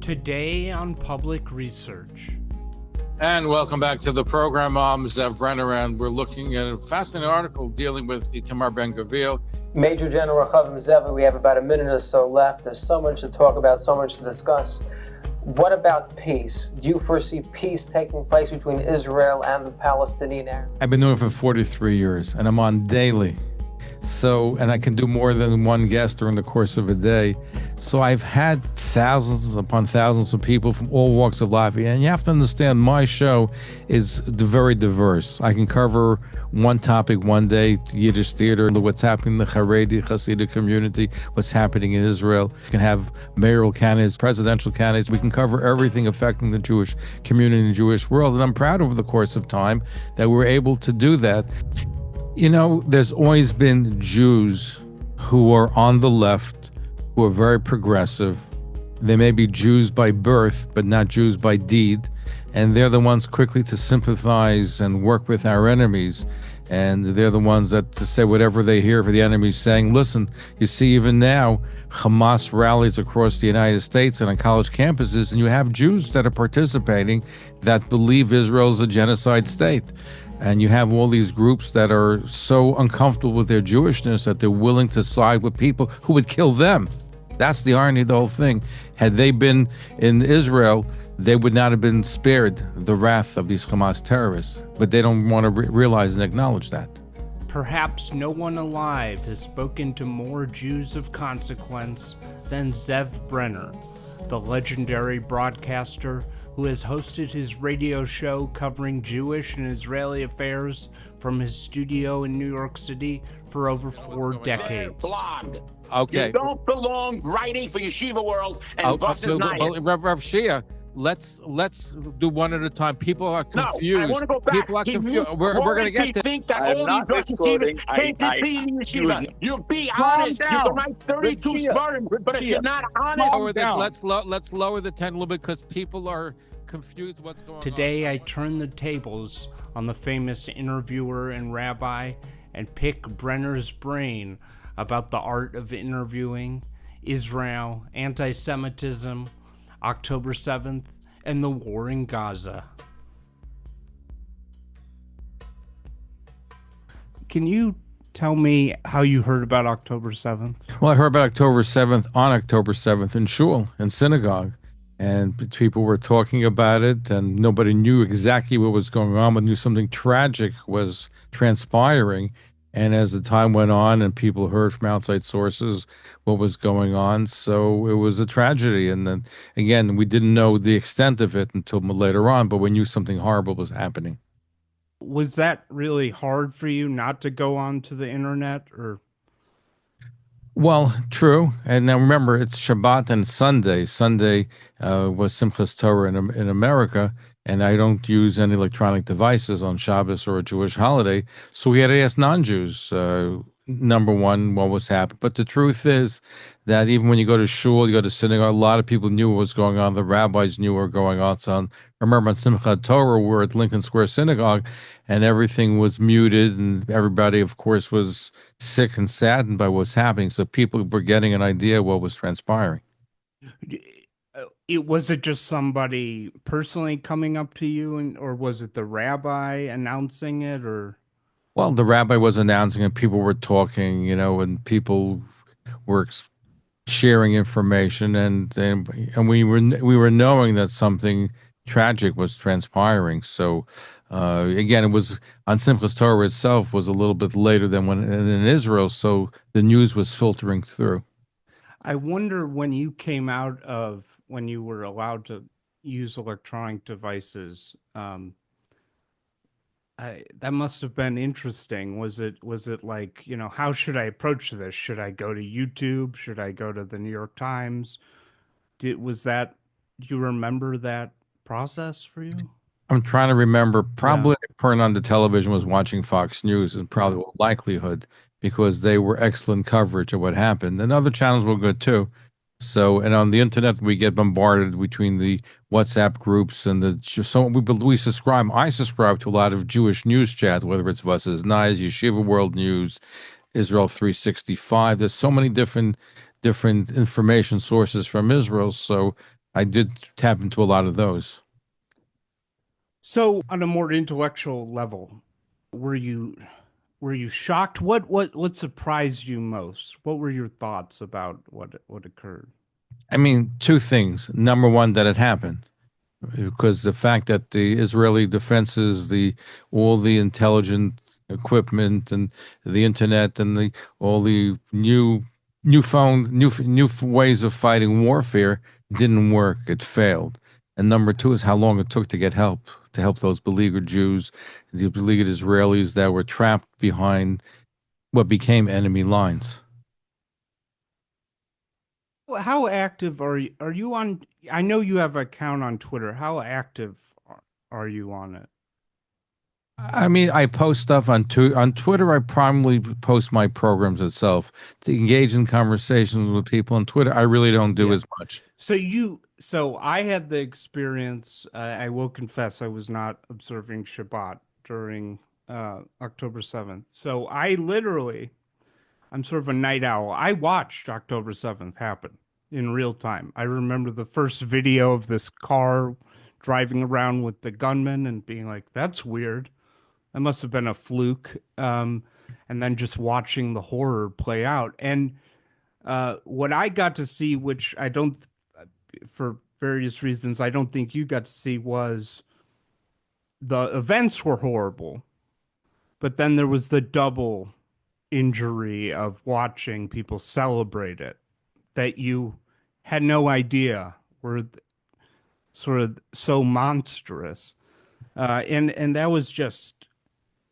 Today on Public Research. And welcome back to the program. I'm Zev Brenner, and we're looking at a fascinating article dealing with Itamar Ben-Gvir. Major General Chavim Zev, we have about a minute or so left. There's so much to talk about, so much to discuss. What about peace? Do you foresee peace taking place between Israel and the Palestinian Arabs? I've been doing it for 43 years, and I'm on daily. And I can do more than one guest during the course of a day. So I've had thousands upon thousands of people from all walks of life. And you have to understand, my show is very diverse. I can cover one topic one day, Yiddish theater, what's happening in the Haredi, Hasidic community, what's happening in Israel. You can have mayoral candidates, presidential candidates. We can cover everything affecting the Jewish community and the Jewish world. And I'm proud over the course of time that we're able to do that. You know, there's always been Jews who are on the left, who are very progressive. They may be Jews by birth, but not Jews by deed. And they're the ones quickly to sympathize and work with our enemies. And they're the ones that to say whatever they hear for the enemies saying, listen, you see, even now, Hamas rallies across the United States and on college campuses, and you have Jews that are participating that believe Israel is a genocide state. And you have all these groups that are so uncomfortable with their Jewishness that they're willing to side with people who would kill them. That's the irony of the whole thing. Had they been in Israel, they would not have been spared the wrath of these Hamas terrorists. But they don't want to realize and acknowledge that. Perhaps no one alive has spoken to more Jews of consequence than Zev Brenner, the legendary broadcaster who has hosted his radio show covering Jewish and Israeli affairs from his studio in New York City for over 4 decades. Flawed. Okay. You don't belong writing for Yeshiva World and Vance. Rav Shia, let's do one at a time. People are confused. No, I want to go back. People are confused. We're going to get to think that all these Rosh Yeshivas came to be in Yeshiva. You be honest. You can write 32 Svarim, but if you're not honest, let's lower the tent a little bit because people are confused what's going on. Today I turn the tables on the famous interviewer and rabbi and pick Brenner's brain about the art of interviewing, Israel, anti-Semitism, October 7th, and the war in Gaza. Can you tell me how you heard about October 7th? Well, I heard about October 7th on October 7th in shul, in synagogue. And people were talking about it, and nobody knew exactly what was going on, but knew something tragic was transpiring. And as the time went on and people heard from outside sources what was going on, so it was a tragedy. And then, again, we didn't know the extent of it until later on, but we knew something horrible was happening. Was that really hard for you not to go onto the internet, or? Well, true. And now remember, it's Shabbat and Sunday. Sunday was Simchas Torah in America, and I don't use any electronic devices on Shabbos or a Jewish holiday. So we had to ask non-Jews, number one, what was happening. But the truth is that even when you go to shul, you go to synagogue, a lot of people knew what was going on. The rabbis knew what was going on. So I remember on Simchat Torah, we're at Lincoln Square Synagogue, and everything was muted, and everybody, of course, was sick and saddened by what's happening. So people were getting an idea of what was transpiring. Was it just somebody personally coming up to you, or was it the rabbi announcing it, or? Well, the rabbi was announcing it. People were talking, and people were sharing information, and we were knowing that something tragic was transpiring. So, again, it was on Simchas Torah itself was a little bit later than when in Israel. So the news was filtering through. I wonder when you came out of when you were allowed to use electronic devices. That must have been interesting. Was it like, how should I approach this? Should I go to YouTube? Should I go to the New York Times? Do you remember that process for you? I'm trying to remember. Probably turn on the television was watching Fox News, and probably all likelihood, because they were excellent coverage of what happened. And other channels were good too. So, and on the internet, we get bombarded between the WhatsApp groups and I subscribe to a lot of Jewish news chat, whether it's Vass's Nice, Yeshiva World News, Israel 365. There's so many different information sources from Israel. So I did tap into a lot of those. So, on a more intellectual level, were you shocked? What surprised you most? What were your thoughts about what occurred? I mean, two things. Number one, that it happened, because the fact that the Israeli defenses, all the intelligent equipment and the internet and all the new ways of fighting warfare didn't work. It failed. And number two is how long it took to help those beleaguered Jews, the beleaguered Israelis that were trapped behind what became enemy lines. How active are you? Are you on? I know you have an account on Twitter. How active are you on it? I mean, I post stuff on Twitter. I primarily post my programs itself to engage in conversations with people. On Twitter, I really don't do as much. So I had the experience. I will confess, I was not observing Shabbat during October 7th. So I'm sort of a night owl. I watched October 7th happen in real time. I remember the first video of this car driving around with the gunman and being like, "That's weird. That must have been a fluke." And then just watching the horror play out. And what I got to see, which I don't, for various reasons, I don't think you got to see, was the events were horrible, but then there was the double injury of watching people celebrate it that you had no idea were sort of so monstrous. And that was just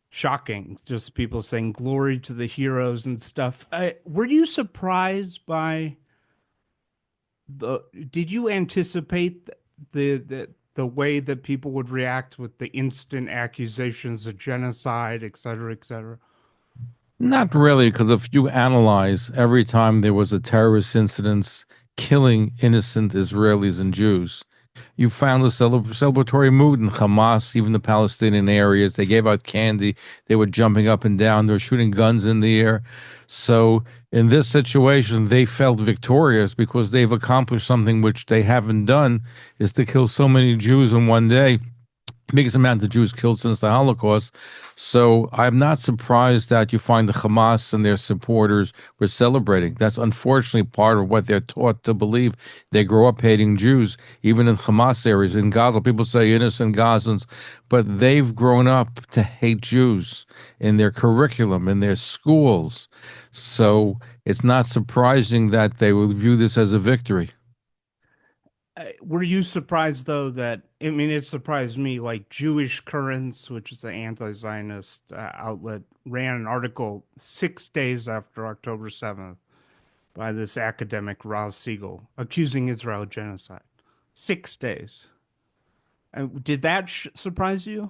shocking. Just people saying glory to the heroes and stuff. Were you surprised by did you anticipate the way that people would react with the instant accusations of genocide, et cetera, et cetera? Not really, because if you analyze every time there was a terrorist incident killing innocent Israelis and Jews, you found a celebratory mood in Hamas, even the Palestinian areas. They gave out candy. They were jumping up and down. They were shooting guns in the air. So in this situation, they felt victorious because they've accomplished something which they haven't done, is to kill so many Jews in one day. Biggest amount of Jews killed since the Holocaust. So I'm not surprised that you find the Hamas and their supporters were celebrating. That's unfortunately part of what they're taught to believe. They grow up hating Jews, even in Hamas areas. In Gaza, people say innocent Gazans, but they've grown up to hate Jews in their curriculum, in their schools. So it's not surprising that they will view this as a victory. Were you surprised, though, that, I mean, it surprised me, like Jewish Currents, which is an anti-Zionist outlet, ran an article 6 days after October 7th by this academic, Ross Siegel, accusing Israel of genocide. 6 days. Did that surprise you?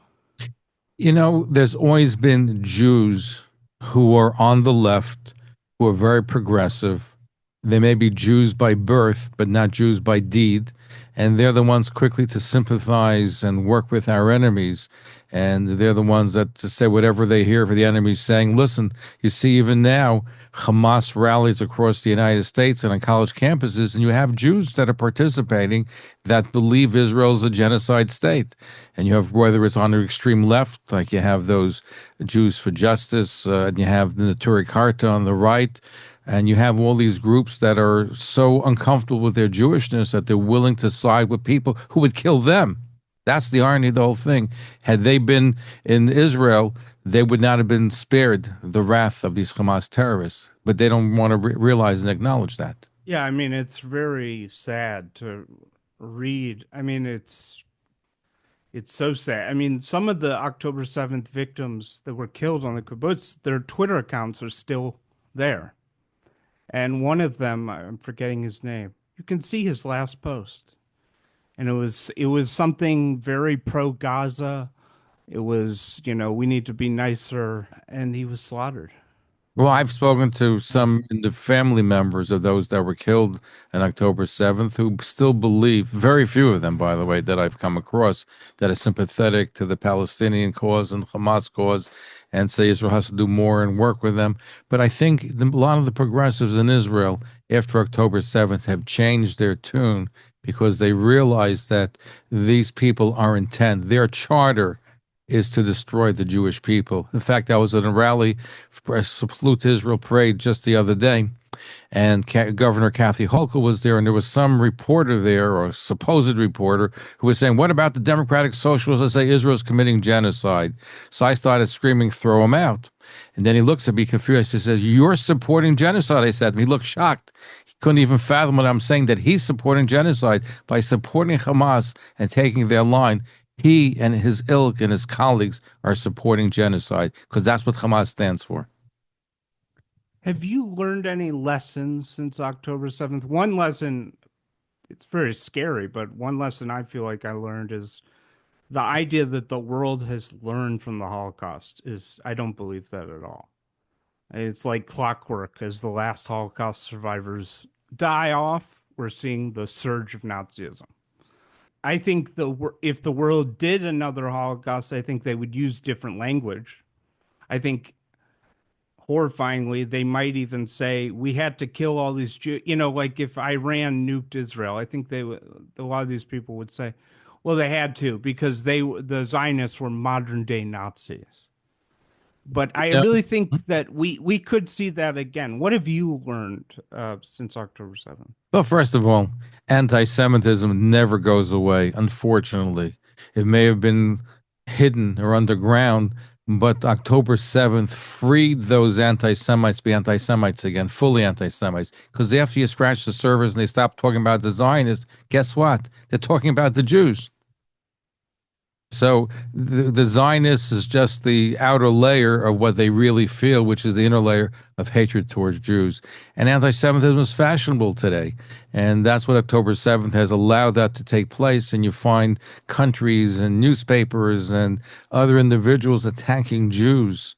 You know, there's always been Jews who are on the left, who are very progressive. They may be Jews by birth, but not Jews by deed. And they're the ones quickly to sympathize and work with our enemies. And they're the ones that to say whatever they hear for the enemies, saying, listen, you see, even now, Hamas rallies across the United States and on college campuses, and you have Jews that are participating that believe Israel's a genocide state. And you have, whether it's on the extreme left, like you have those Jews for Justice, and you have the Neturei Karta on the right, and you have all these groups that are so uncomfortable with their Jewishness that they're willing to side with people who would kill them. That's the irony of the whole thing. Had they been in Israel, they would not have been spared the wrath of these Hamas terrorists. But they don't want to realize and acknowledge that. Yeah, I mean, it's very sad to read. I mean, it's so sad. I mean, some of the October 7th victims that were killed on the kibbutz, their Twitter accounts are still there. And one of them, I'm forgetting his name, you can see his last post. And it was something very pro-Gaza. It was, we need to be nicer. And he was slaughtered. Well, I've spoken to some in the family members of those that were killed on October 7th who still believe, very few of them, by the way, that I've come across, that are sympathetic to the Palestinian cause and Hamas cause and say Israel has to do more and work with them. But I think a lot of the progressives in Israel after October 7th have changed their tune because they realize that these people are intent. Their charter is to destroy the Jewish people. In fact, I was at a rally for a Salute to Israel parade just the other day, and Governor Kathy Hochul was there, and there was some reporter there, or supposed reporter, who was saying, "What about the Democratic Socialists that say Israel's committing genocide?" So I started screaming, "Throw him out." And then he looks at me confused. He says, "You're supporting genocide," I said. He looked shocked. He couldn't even fathom what I'm saying, that he's supporting genocide by supporting Hamas and taking their line. He and his ilk and his colleagues are supporting genocide because that's what Hamas stands for. Have you learned any lessons since October 7th? One lesson, it's very scary, but one lesson I feel like I learned is the idea that the world has learned from the Holocaust I don't believe that at all. It's like clockwork. As the last Holocaust survivors die off, we're seeing the surge of Nazism. I think if the world did another Holocaust, I think they would use different language. I think, horrifyingly, they might even say, we had to kill all these Jews. Like if Iran nuked Israel, I think a lot of these people would say, well, they had to because the Zionists were modern day Nazis. But I really think that we could see that again. What have you learned since October 7th? Well, first of all, anti-Semitism never goes away, unfortunately. It may have been hidden or underground, but October 7th freed those anti-Semites to be anti-Semites again, fully anti-Semites. Because after you scratch the surface and they stop talking about the Zionists, guess what? They're talking about the Jews. So the Zionists is just the outer layer of what they really feel, which is the inner layer of hatred towards Jews. And anti-Semitism is fashionable today. And that's what October 7th has allowed that to take place. And you find countries and newspapers and other individuals attacking Jews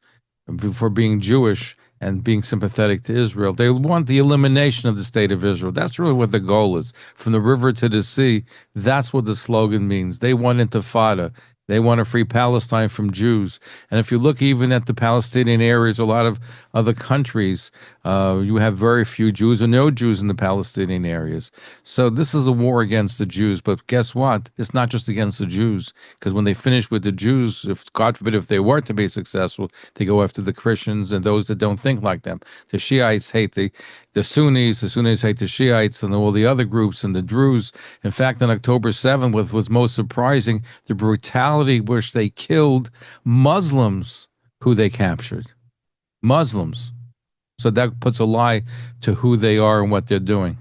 for being Jewish and being sympathetic to Israel. They want the elimination of the state of Israel. That's really what the goal is. From the river to the sea, that's what the slogan means. They want intifada. They want to free Palestine from Jews. And if you look even at the Palestinian areas, a lot of other countries, you have very few Jews or no Jews in the Palestinian areas. So this is a war against the Jews. But guess what? It's not just against the Jews, because when they finish with the Jews, if God forbid, if they were to be successful, they go after the Christians and those that don't think like them. The Shiites hate the Sunnis hate the Shiites and all the other groups and the Druze. In fact, on October 7th, what was most surprising, the brutality which they killed Muslims who they captured. Muslims. So that puts a lie to who they are and what they're doing.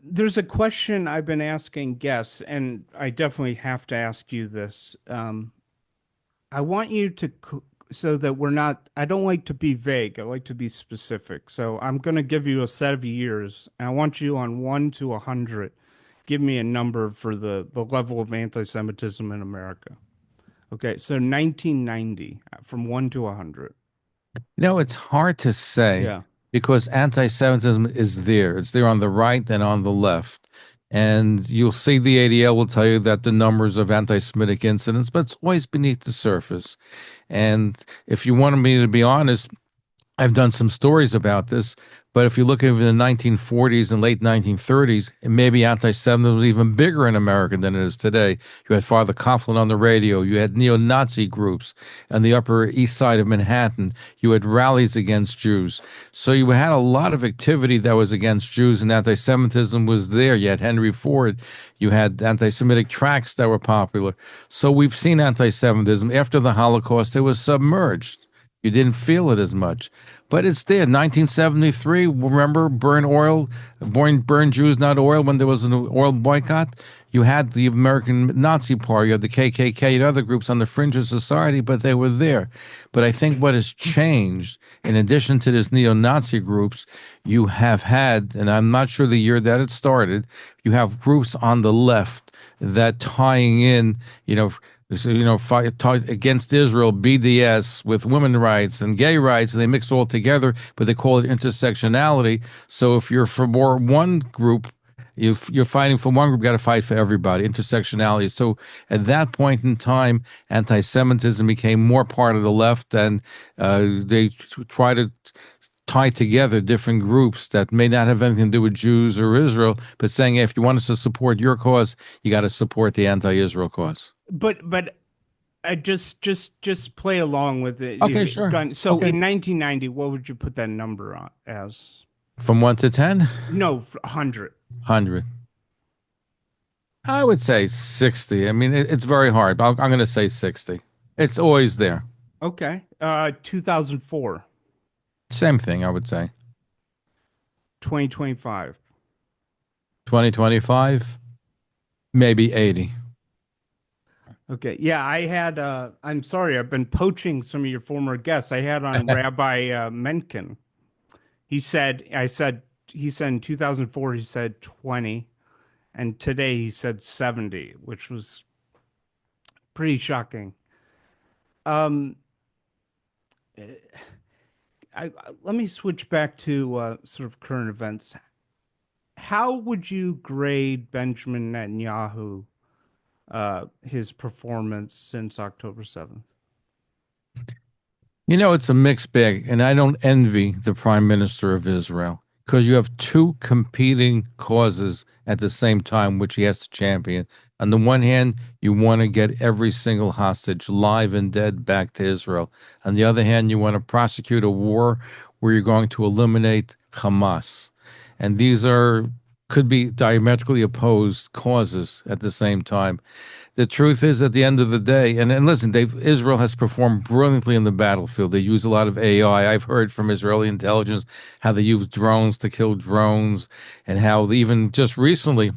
There's a question I've been asking guests, and I definitely have to ask you this. I want you to, so that we're not, I don't like to be vague. I like to be specific. So I'm going to give you a set of years, and I want you on 1 to 100. Give me a number for the level of anti-Semitism in America. Okay, so 1990, from 1 to 100. It's hard to say because anti-Semitism is there. It's there on the right and on the left. And you'll see the ADL will tell you that the numbers of anti-Semitic incidents, but it's always beneath the surface. And if you wanted me to be honest, I've done some stories about this, but if you look at the 1940s and late 1930s, maybe anti-Semitism was even bigger in America than it is today. You had Father Coughlin on the radio. You had neo-Nazi groups on the Upper East Side of Manhattan. You had rallies against Jews. So you had a lot of activity that was against Jews, and anti-Semitism was there. You had Henry Ford. You had anti-Semitic tracts that were popular. So we've seen anti-Semitism. After the Holocaust, it was submerged. You didn't feel it as much. But it's there. 1973, remember, burn Jews, not oil, when there was an oil boycott? You had the American Nazi Party, you had the KKK and other groups on the fringe of society, but they were there. But I think what has changed, in addition to this neo-Nazi groups, you have had, and I'm not sure the year that it started, you have groups on the left that tying in, fight against Israel, BDS, with women's rights and gay rights, and they mix all together, but they call it intersectionality. So if you're for one group, you're fighting for one group, got to fight for everybody, intersectionality. So at that point in time, anti-Semitism became more part of the left, and they try to tie together different groups that may not have anything to do with Jews or Israel, but saying, if you want us to support your cause, you got to support the anti-Israel cause. But I just play along with it. Okay, sure. So Okay. in 1990, what would you put that number on as? From 1 to 10? No, 100. 100. I would say 60. I mean, it's very hard, but I'm going to say 60. It's always there. Okay. 2004. Same thing, I would say. 2025. 2025, maybe 80. Okay. Yeah, I had I'm sorry, I've been poaching some of your former guests. I had on Rabbi Mencken. He said in 2004 he said 20, and today he said 70, which was pretty shocking. Let me switch back to sort of current events. How would you grade Benjamin Netanyahu, his performance since October 7th? You know, it's a mixed bag, and I don't envy the Prime Minister of Israel because you have two competing causes at the same time, which he has to champion. On the one hand, you want to get every single hostage, live and dead, back to Israel. On the other hand, you want to prosecute a war where you're going to eliminate Hamas. And these could be diametrically opposed causes at the same time. The truth is, at the end of the day, and listen, Israel has performed brilliantly in the battlefield. They use a lot of AI. I've heard from Israeli intelligence how they use drones to kill drones, and how even just recently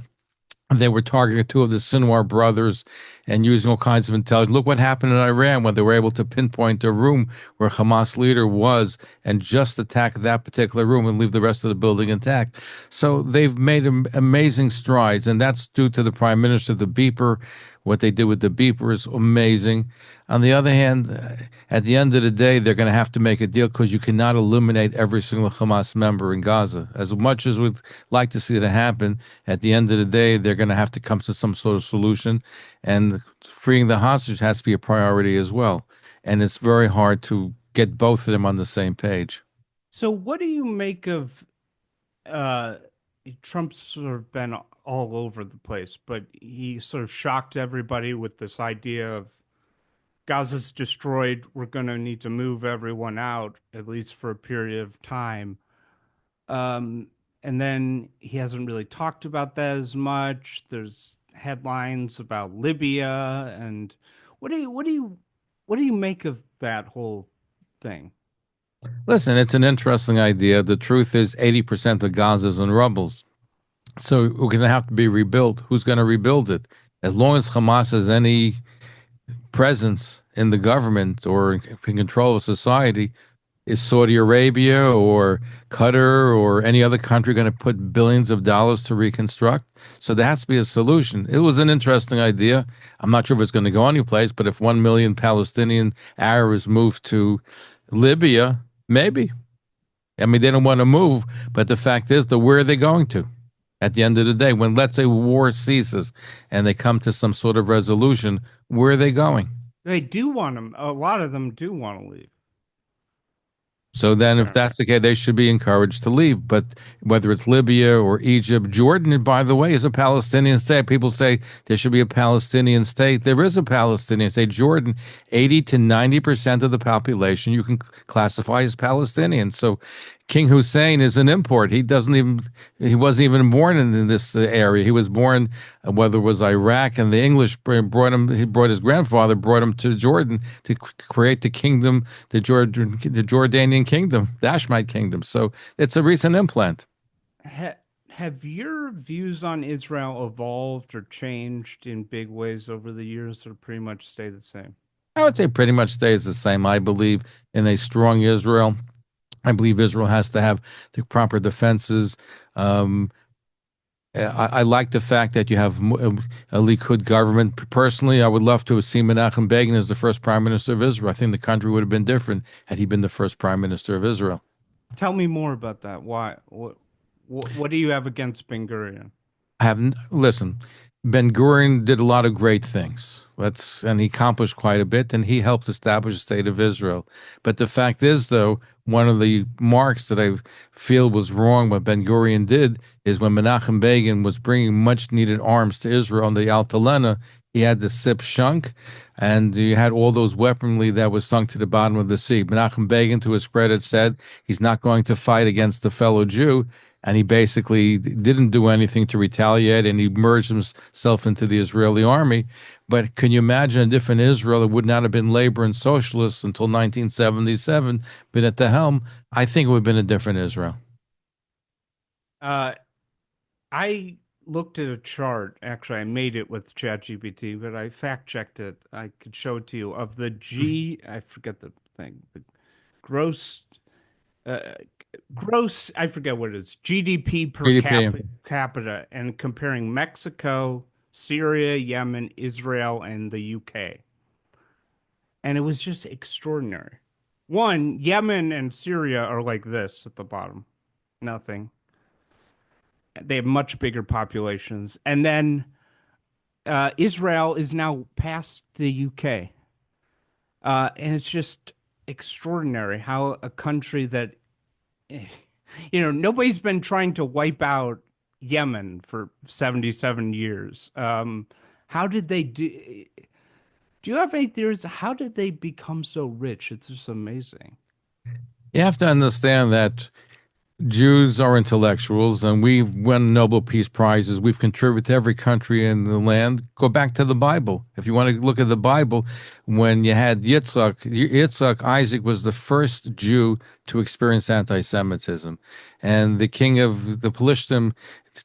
they were targeting two of the Sinwar brothers and using all kinds of intelligence. Look what happened in Iran when they were able to pinpoint a room where Hamas leader was and just attack that particular room and leave the rest of the building intact. So they've made amazing strides, and that's due to the Prime Minister, the beeper. What they did with the beeper is amazing. On the other hand, at the end of the day, they're going to have to make a deal because you cannot eliminate every single Hamas member in Gaza. As much as we'd like to see that happen, at the end of the day, they're going to have to come to some sort of solution. And freeing the hostage has to be a priority as well. And it's very hard to get both of them on the same page. So what do you make of Trump's sort of been all over the place, but he sort of shocked everybody with this idea of Gaza's destroyed, we're going to need to move everyone out, at least for a period of time. And then he hasn't really talked about that as much. There's headlines about Libya, and what do you make of that whole thing? Listen, it's an interesting idea. The truth is 80% of Gaza is in rubble. So we're going to have to be rebuilt. Who's going to rebuild it? As long as Hamas has any presence in the government or in control of society, is Saudi Arabia or Qatar or any other country going to put billions of dollars to reconstruct? So there has to be a solution. It was an interesting idea. I'm not sure if it's going to go anyplace, but if 1 million Palestinian Arabs move to Libya, maybe. I mean, they don't want to move, but the fact is, where are they going to? At the end of the day, when, let's say, war ceases and they come to some sort of resolution, where are they going? They do want them. A lot of them do want to leave. So then if that's the case, they should be encouraged to leave. But whether it's Libya or Egypt, Jordan, by the way, is a Palestinian state. People say there should be a Palestinian state. There is a Palestinian state. Jordan, 80 to 90% of the population you can classify as Palestinian. So King Hussein is an import. He wasn't even born in this area. He was born, whether it was Iraq, and the English brought him. His grandfather brought him to Jordan to create the kingdom, the Jordanian kingdom, the Hashemite kingdom. So it's a recent implant. Have your views on Israel evolved or changed in big ways over the years, or pretty much stay the same? I would say pretty much stays the same. I believe in a strong Israel. I believe Israel has to have the proper defenses. I like the fact that you have a Likud government. Personally, I would love to have seen Menachem Begin as the first prime minister of Israel. I think the country would have been different had he been the first prime minister of Israel. Tell me more about that. Why? What do you have against Ben Gurion? Listen, Ben Gurion did a lot of great things. And he accomplished quite a bit, and he helped establish the state of Israel. But the fact is, though, one of the marks that I feel was wrong what Ben Gurion did is when Menachem Begin was bringing much needed arms to Israel on the Altalena, he had the Sip Shunk, and you had all those weaponry that was sunk to the bottom of the sea. Menachem Begin, to his credit, said he's not going to fight against a fellow Jew, and he basically didn't do anything to retaliate, and he merged himself into the Israeli army. But can you imagine a different Israel that would not have been labor and socialists until 1977, been at the helm? I think it would have been a different Israel. I looked at a chart. Actually, I made it with ChatGPT, but I fact-checked it. I could show it to you of the I forget the thing, the gross, I forget what it is, GDP per capita, and comparing Mexico, Syria, Yemen, Israel, and the UK. And it was just extraordinary. One, Yemen and Syria are like this at the bottom. Nothing. They have much bigger populations. And then Israel is now past the UK. And it's just extraordinary how a country that, nobody's been trying to wipe out Yemen for 77 years. How did they do? Do you have any theories? How did they become so rich? It's just amazing. You have to understand that Jews are intellectuals, and we've won Nobel Peace Prizes. We've contributed to every country in the land. Go back to the Bible. If you want to look at the Bible, when you had Yitzhak, Isaac was the first Jew to experience anti-Semitism. And the king of the Pelishtim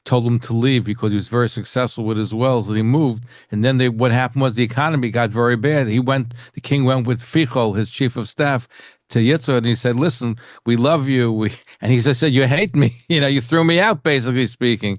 told him to leave because he was very successful with his wells, and he moved. And then what happened was the economy got very bad. The king went with Fichol, his chief of staff, to Yitzhak, and he said, "Listen, we love you." And he said, "You hate me. You threw me out, basically speaking."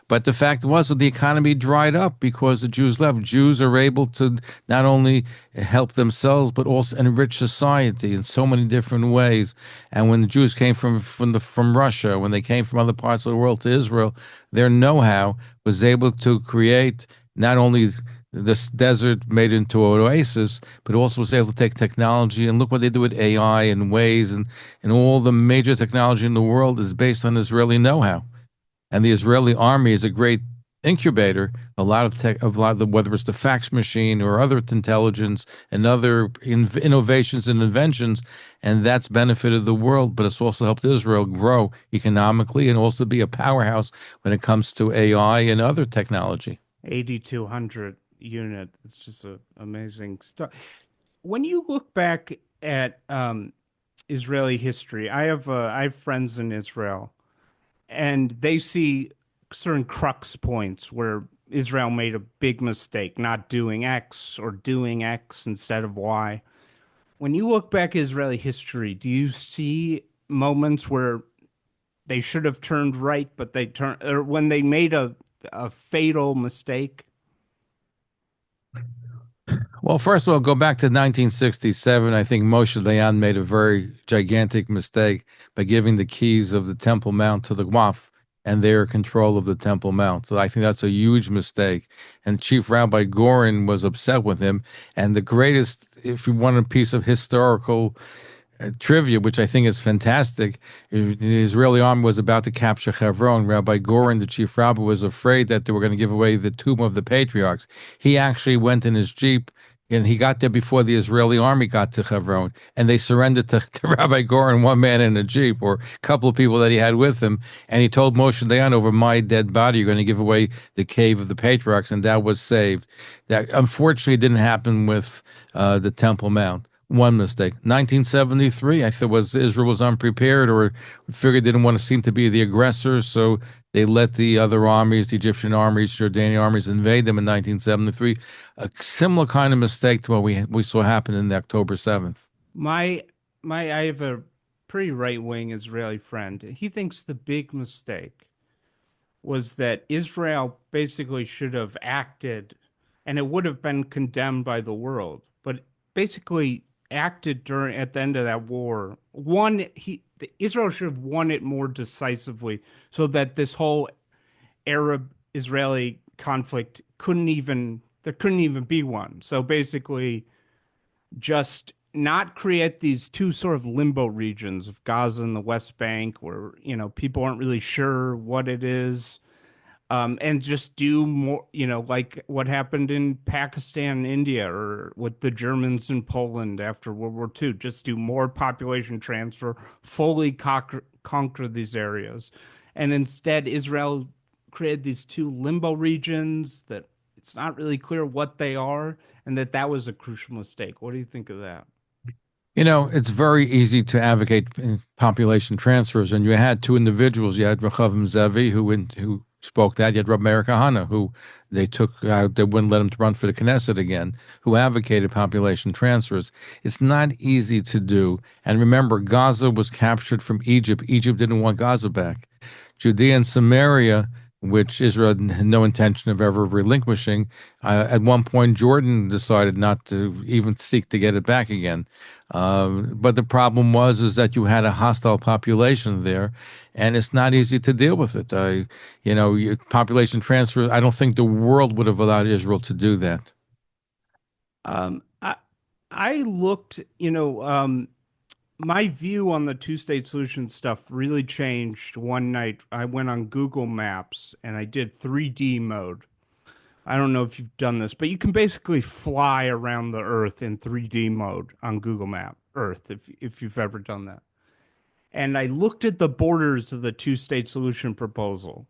But the fact was that the economy dried up because the Jews left. Jews are able to not only help themselves, but also enrich society in so many different ways. And when the Jews came from Russia, when they came from other parts of the world to Israel, their know-how was able to create not only this desert made into an oasis, but also was able to take technology, and look what they do with AI and Waze, and all the major technology in the world is based on Israeli know-how. And the Israeli army is a great incubator. A lot of whether it's the fax machine or other intelligence and other innovations and inventions, and that's benefited the world. But it's also helped Israel grow economically and also be a powerhouse when it comes to AI and other technology. 8,200 unit. It's just amazing stuff. When you look back at Israeli history, I have friends in Israel, and they see certain crux points where Israel made a big mistake, not doing X or doing X instead of Y. When you look back at Israeli history, do you see moments where they should have turned right, but they turned, or when they made a fatal mistake? Well, first of all, go back to 1967. I think Moshe Dayan made a very gigantic mistake by giving the keys of the Temple Mount to the Waqf and their control of the Temple Mount. So I think that's a huge mistake. And Chief Rabbi Goren was upset with him. And the greatest, if you want a piece of historical trivia, which I think is fantastic, the Israeli army was about to capture Hebron. Rabbi Goren, the chief rabbi, was afraid that they were going to give away the tomb of the patriarchs. He actually went in his Jeep, and he got there before the Israeli army got to Hebron, and they surrendered to Rabbi Goren, one man in a Jeep, or a couple of people that he had with him, and he told Moshe Dayan, "Over my dead body, you're going to give away the cave of the patriarchs," and that was saved. That unfortunately didn't happen with the Temple Mount. One mistake. 1973, I thought Israel was unprepared, or figured they didn't want to seem to be the aggressor, so they let the other armies, the Egyptian armies, Jordanian armies, invade them in 1973. A similar kind of mistake to what we saw happen in October 7th. I have a pretty right-wing Israeli friend. He thinks the big mistake was that Israel basically should have acted, and it would have been condemned by the world, but basically acted at the end of that war. Israel should have won it more decisively, so that this whole Arab-Israeli conflict there couldn't even be one. So basically, just not create these two sort of limbo regions of Gaza and the West Bank where, people aren't really sure what it is. And just do more, like what happened in Pakistan and India or with the Germans in Poland after World War II. Just do more population transfer, fully conquer these areas. And instead, Israel created these two limbo regions that it's not really clear what they are, and that was a crucial mistake. What do you think of that? It's very easy to advocate population transfers, and you had two individuals. You had Rechavam Zevi, who spoke that. You had Rabbi Meir Kahana, who they took out, they wouldn't let him to run for the Knesset again, who advocated population transfers. It's not easy to do. And remember, Gaza was captured from Egypt. Egypt didn't want Gaza back. Judea and Samaria, which Israel had no intention of ever relinquishing. At one point, Jordan decided not to even seek to get it back again. But the problem is that you had a hostile population there, and it's not easy to deal with it. Population transfer, I don't think the world would have allowed Israel to do that. I looked, my view on the two-state solution stuff really changed one night. I went on Google Maps and I did 3D mode. I don't know if you've done this, but you can basically fly around the Earth in 3D mode on Google Map Earth, if you've ever done that. And I looked at the borders of the two-state solution proposal.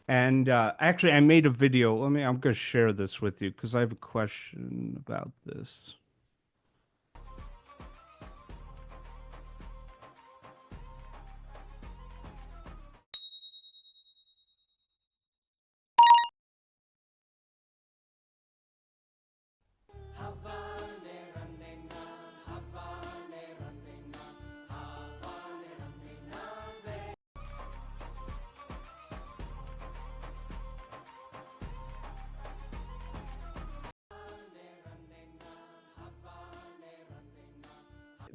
And actually, I made a video. I'm going to share this with you because I have a question about this.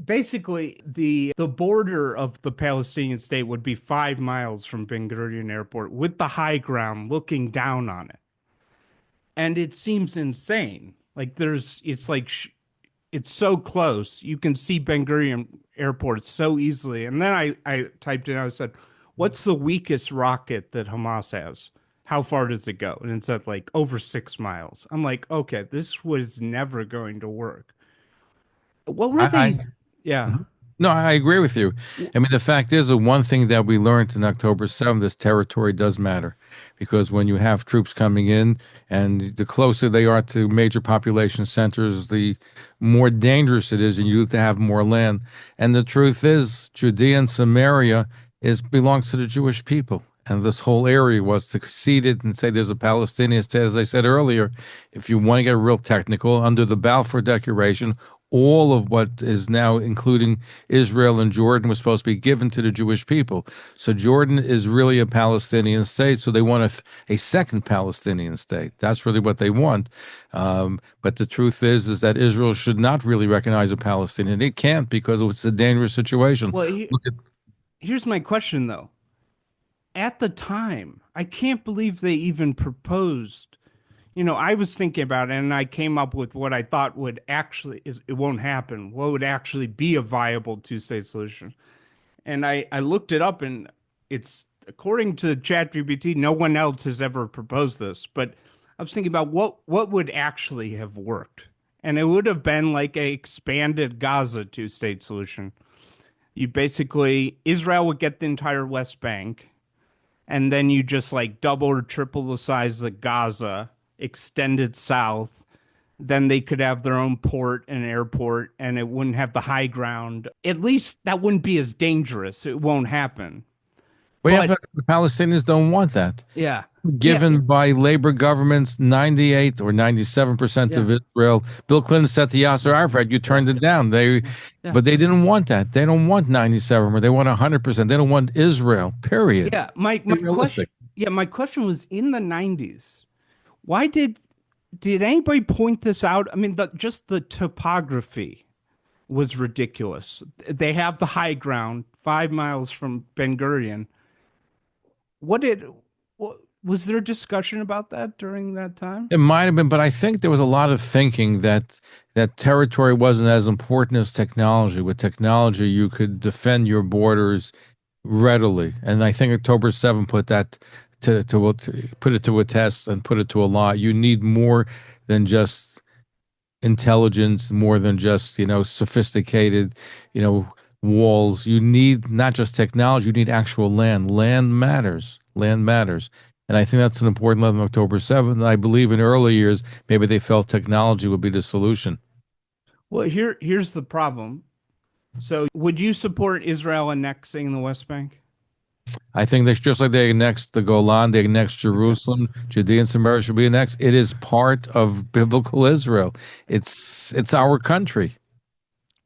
Basically, the border of the Palestinian state would be 5 miles from Ben Gurion Airport with the high ground looking down on it. And it seems insane. Like it's so close. You can see Ben Gurion Airport so easily. And then I typed in, I said, what's the weakest rocket that Hamas has? How far does it go? And it said like over 6 miles. I'm like, okay, this was never going to work. What were they? Yeah. No, I agree with you. I mean, the fact is, the one thing that we learned in October 7th is territory does matter, because when you have troops coming in and the closer they are to major population centers, the more dangerous it is, and you have to have more land. And the truth is, Judea and Samaria belongs to the Jewish people. And this whole area was to cede it and say there's a Palestinian state. As I said earlier, if you want to get real technical, under the Balfour Declaration, all of what is now, including Israel and Jordan, was supposed to be given to the Jewish people. So Jordan is really a Palestinian state, so they want a second Palestinian state. That's really what they want. But the truth is that Israel should not really recognize a Palestinian. It can't, because it's a dangerous situation. Well, here's my question, though. At the time, I can't believe they even proposed. I was thinking about it, and I came up with what I thought would actually it won't happen. What would actually be a viable two-state solution? And I looked it up, and it's, according to ChatGPT, no one else has ever proposed this. But I was thinking about what would actually have worked, and it would have been like a expanded Gaza two-state solution. Israel would get the entire West Bank, and then you just like double or triple the size of Gaza, extended south. Then they could have their own port and airport, and it wouldn't have the high ground. At least that wouldn't be as dangerous. It won't happen. But the Palestinians don't want that. Yeah. Given by labor governments, 98 or 97% of Israel. Bill Clinton said to Yasser Arafat, you turned it down. But they didn't want that. They don't want 97, or they want 100%. They don't want Israel, period. Yeah, my question was, in the 90s, why did anybody point this out? I mean, just the topography was ridiculous. They have the high ground 5 miles from Ben Gurion. Was there discussion about that during that time? It might have been, but I think there was a lot of thinking that territory wasn't as important as technology. With technology, you could defend your borders readily, and I think October 7th put that to put it to a test and put it to a lie. You need more than just intelligence, more than just sophisticated, walls. You need not just technology. You need actual land. Land matters. Land matters. And I think that's an important lesson on October 7th. And I believe in early years, maybe they felt technology would be the solution. Well, here's the problem. So, would you support Israel annexing the West Bank? I think that's just like they annexed the Golan, they annexed Jerusalem, Judea and Samaria should be annexed. It is part of biblical Israel. It's our country.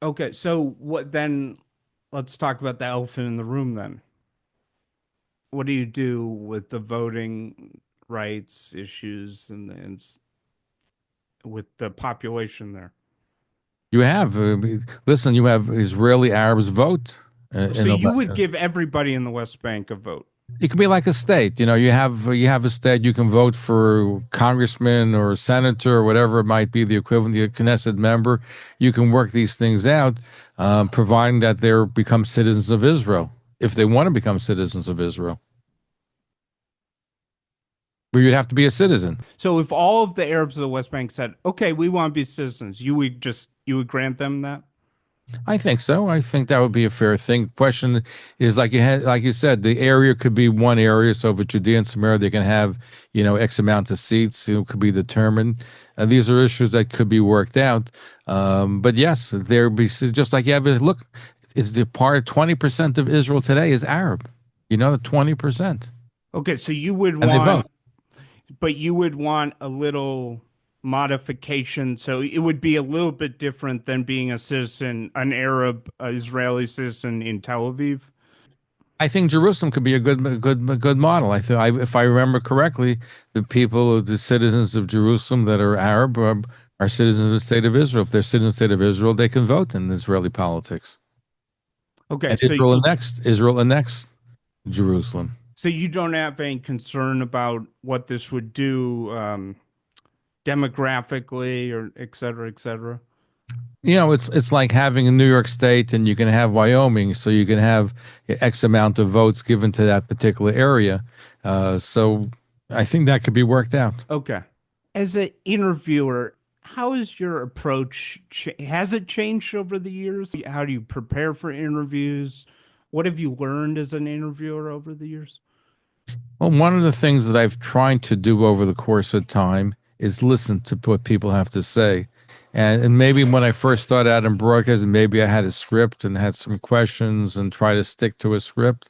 Okay, so what then? Let's talk about the elephant in the room then. What do you do with the voting rights issues and with the population there? You have listen. You have Israeli Arabs vote. So you would give everybody in the West Bank a vote. It could be like a state. You have a state. You can vote for congressman or senator or whatever it might be, the equivalent, the Knesset member. You can work these things out, providing that they become citizens of Israel if they want to become citizens of Israel. But you'd have to be a citizen. So if all of the Arabs of the West Bank said, "Okay, we want to be citizens," you would grant them that? I think so. I think that would be a fair thing. Question is, like you said, the area could be one area. So for Judea and Samaria, they can have X amount of seats. It could be determined. These are issues that could be worked out. But yes, there be just like you have. Look, it's the part of 20% of Israel today is Arab. 20%. Okay, so you would want, but you would want a little modification, so it would be a little bit different than being a citizen, an Arab Israeli citizen in Tel Aviv. I think Jerusalem could be a good model. If I remember correctly, the citizens of Jerusalem that are Arab are citizens of the state of Israel. If they're citizens of the state of Israel, they can vote in Israeli politics. Okay, and so Israel annexed Jerusalem. So you don't have any concern about what this would do demographically or et cetera, et cetera? It's like having a New York State and you can have Wyoming, so you can have X amount of votes given to that particular area. So I think that could be worked out. Okay. As an interviewer, how is your approach? Has it changed over the years? How do you prepare for interviews? What have you learned as an interviewer over the years? Well, one of the things that I've tried to do over the course of time is listen to what people have to say. And maybe when I first started out in broadcasting, maybe I had a script and had some questions and try to stick to a script.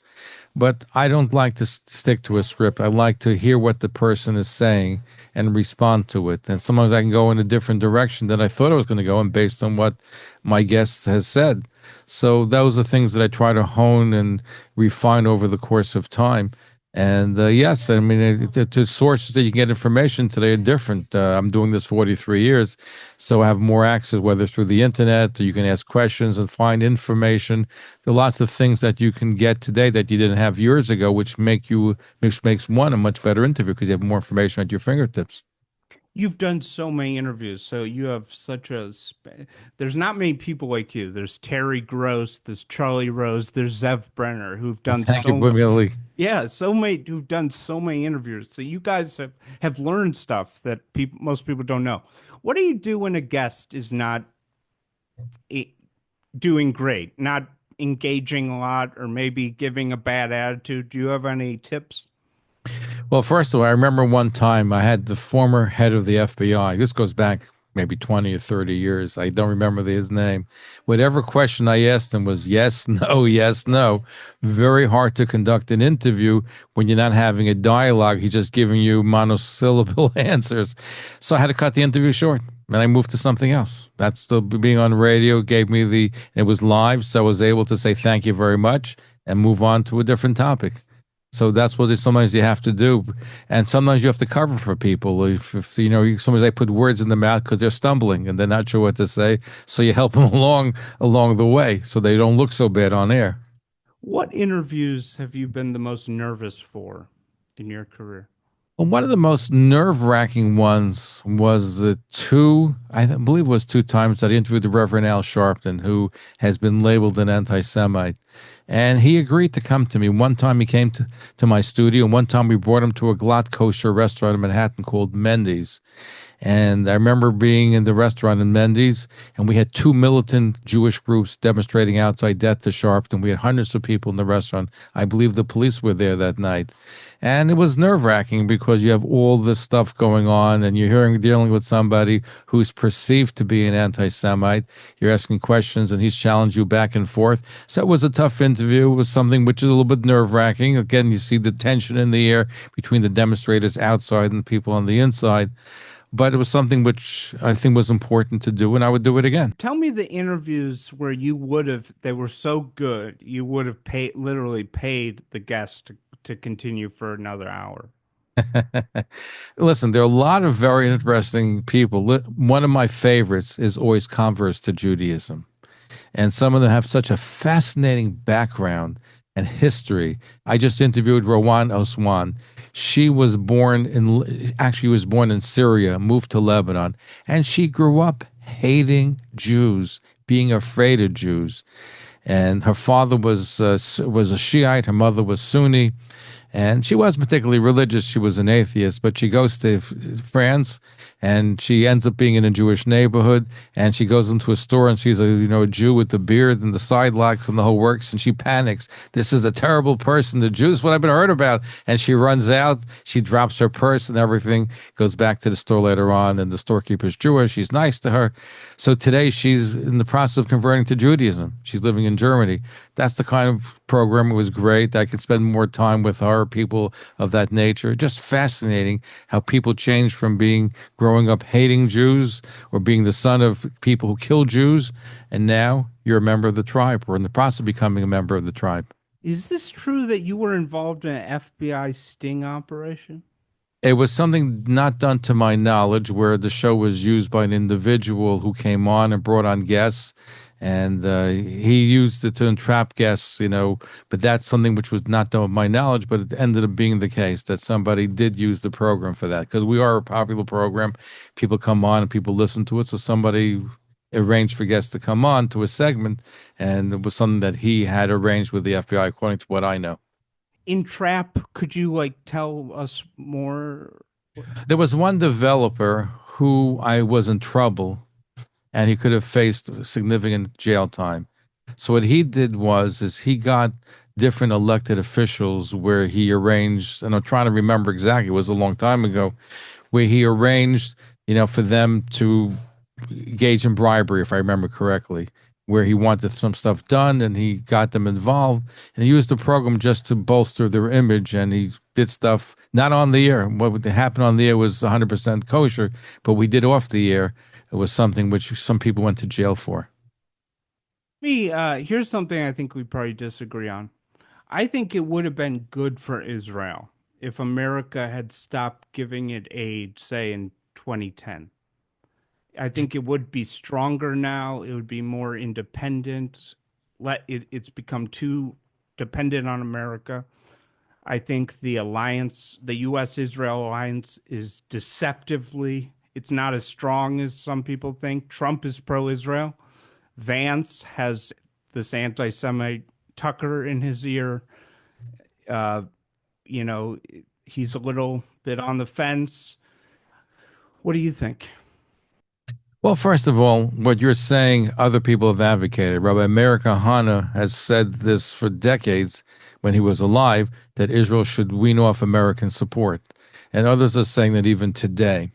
But I don't like to stick to a script. I like to hear what the person is saying and respond to it. And sometimes I can go in a different direction than I thought I was going to go in based on what my guest has said. So those are things that I try to hone and refine over the course of time. And yes, I mean, the sources that you get information today are different. I'm doing this for 43 years, so I have more access, whether through the internet or you can ask questions and find information. There are lots of things that you can get today that you didn't have years ago, which makes one a much better interview because you have more information at your fingertips. You've done so many interviews, so you have such a... There's not many people like you. There's Terry Gross, there's Charlie Rose, there's Zev Brenner, who've done so many, who've done so many interviews. So you guys have learned stuff that most people don't know. What do you do when a guest is not doing great, not engaging a lot, or maybe giving a bad attitude? Do you have any tips? Well, first of all, I remember one time I had the former head of the FBI. This goes back maybe 20 or 30 years. I don't remember his name. Whatever question I asked him was yes, no, yes, no. Very hard to conduct an interview when you're not having a dialogue. He's just giving you monosyllable answers. So I had to cut the interview short. And I moved to something else. That's the being on radio gave me it was live, so I was able to say thank you very much and move on to a different topic. So that's what sometimes you have to do. And sometimes you have to cover for people. If sometimes they put words in the mouth because they're stumbling and they're not sure what to say. So you help them along the way so they don't look so bad on air. What interviews have you been the most nervous for in your career? Well, one of the most nerve-wracking ones was the two, believe it was two times that I interviewed the Reverend Al Sharpton, who has been labeled an anti-Semite. And he agreed to come to me. One time he came to my studio, and one time we brought him to a glatt kosher restaurant in Manhattan called Mendy's. And I remember being in the restaurant in Mendy's, and we had two militant Jewish groups demonstrating outside death to Sharpton. We had hundreds of people in the restaurant. I believe the police were there that night. And it was nerve-wracking because you have all this stuff going on, and you're dealing with somebody who's perceived to be an anti-Semite. You're asking questions, and he's challenged you back and forth. So it was a tough interview. It was something which is a little bit nerve-wracking. Again, you see the tension in the air between the demonstrators outside and the people on the inside. But it was something which I think was important to do, and I would do it again. Tell me the interviews where they were so good, you would have literally paid the guest to continue for another hour. Listen, there are a lot of very interesting people. One of my favorites is always converts to Judaism. And some of them have such a fascinating background and history. I just interviewed Rowan Oswan. She was born in Syria, moved to Lebanon, and she grew up hating Jews, being afraid of Jews. And her father was a Shiite, her mother was Sunni, and she wasn't particularly religious. She was an atheist, but she goes to France, and she ends up being in a Jewish neighborhood, and she goes into a store and sees a Jew with the beard and the side locks and the whole works, and she panics. This is a terrible person. The Jews, what I've been heard about. And she runs out. She drops her purse and everything, goes back to the store later on, and the storekeeper's Jewish. She's nice to her. So today she's in the process of converting to Judaism. She's living in Germany. That's the kind of program. It was great. I could spend more time with her, people of that nature. Just fascinating how people change from growing up hating Jews or being the son of people who kill Jews, and now you're a member of the tribe or in the process of becoming a member of the tribe. Is this true that you were involved in an FBI sting operation? It was something not done to my knowledge, where the show was used by an individual who came on and brought on guests, and he used it to entrap guests, but that's something which was not done with my knowledge, but it ended up being the case that somebody did use the program for that, because we are a popular program. People come on and people listen to it, so somebody arranged for guests to come on to a segment, and it was something that he had arranged with the FBI, according to what I know. Entrap, could you tell us more? There was one developer who I was in trouble, and he could have faced significant jail time. So what he did is he got different elected officials where he arranged, and I'm trying to remember exactly, it was a long time ago, where he arranged, for them to engage in bribery, if I remember correctly, where he wanted some stuff done and he got them involved, and he used the program just to bolster their image, and he did stuff not on the air. What happened on the air was 100% kosher, but we did off the air. It was something which some people went to jail for. Here's something I think we probably disagree on. I think it would have been good for Israel if America had stopped giving it aid, say, in 2010. I think it would be stronger now. It would be more independent. It's become too dependent on America. I think the alliance, the U.S.-Israel alliance, is deceptively, it's not as strong as some people think. Trump is pro-Israel. Vance has this anti-Semite Tucker in his ear. He's a little bit on the fence. What do you think? Well, first of all, what you're saying, other people have advocated. Rabbi Meir Kahane has said this for decades when he was alive, that Israel should wean off American support. And others are saying that even today.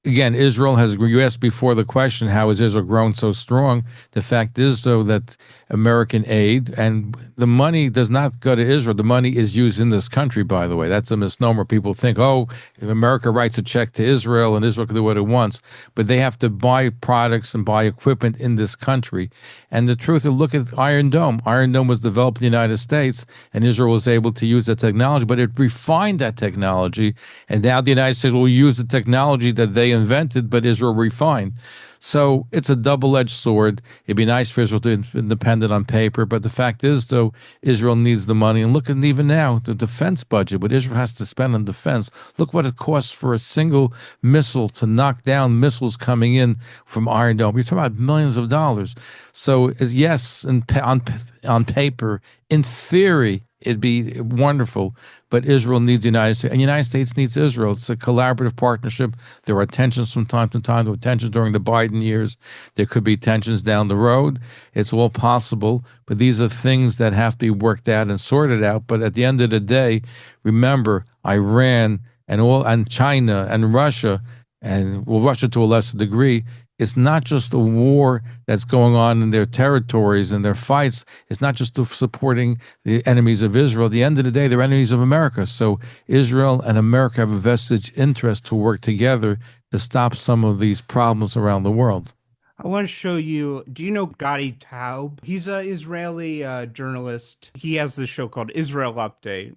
Again, Israel has, you asked before the question, how has Israel grown so strong? The fact is, though, that American aid, and the money does not go to Israel. The money is used in this country, by the way. That's a misnomer. People think, if America writes a check to Israel and Israel can do what it wants. But they have to buy products and buy equipment in this country. And the truth is, look at Iron Dome. Iron Dome was developed in the United States, and Israel was able to use that technology, but it refined that technology. And now the United States will use the technology that they reinvented, but Israel refined. So it's a double-edged sword. It'd be nice for Israel to be independent on paper, but the fact is, though, Israel needs the money. And look at even now, the defense budget, what Israel has to spend on defense. Look what it costs for a single missile to knock down missiles coming in from Iron Dome. You're talking about millions of dollars. So, yes, on paper, in theory, it'd be wonderful, but Israel needs the United States, and the United States needs Israel. It's a collaborative partnership. There are tensions from time to time. There were tensions during the Biden years. There could be tensions down the road. It's all possible, but these are things that have to be worked out and sorted out. But at the end of the day, remember, Iran and China and Russia, and Russia to a lesser degree, it's not just a war that's going on in their territories and their fights. It's not just supporting the enemies of Israel. At the end of the day, they're enemies of America. So Israel and America have a vested interest to work together to stop some of these problems around the world. I want to show you, do you know Gadi Taub? He's an Israeli journalist. He has this show called Israel Update.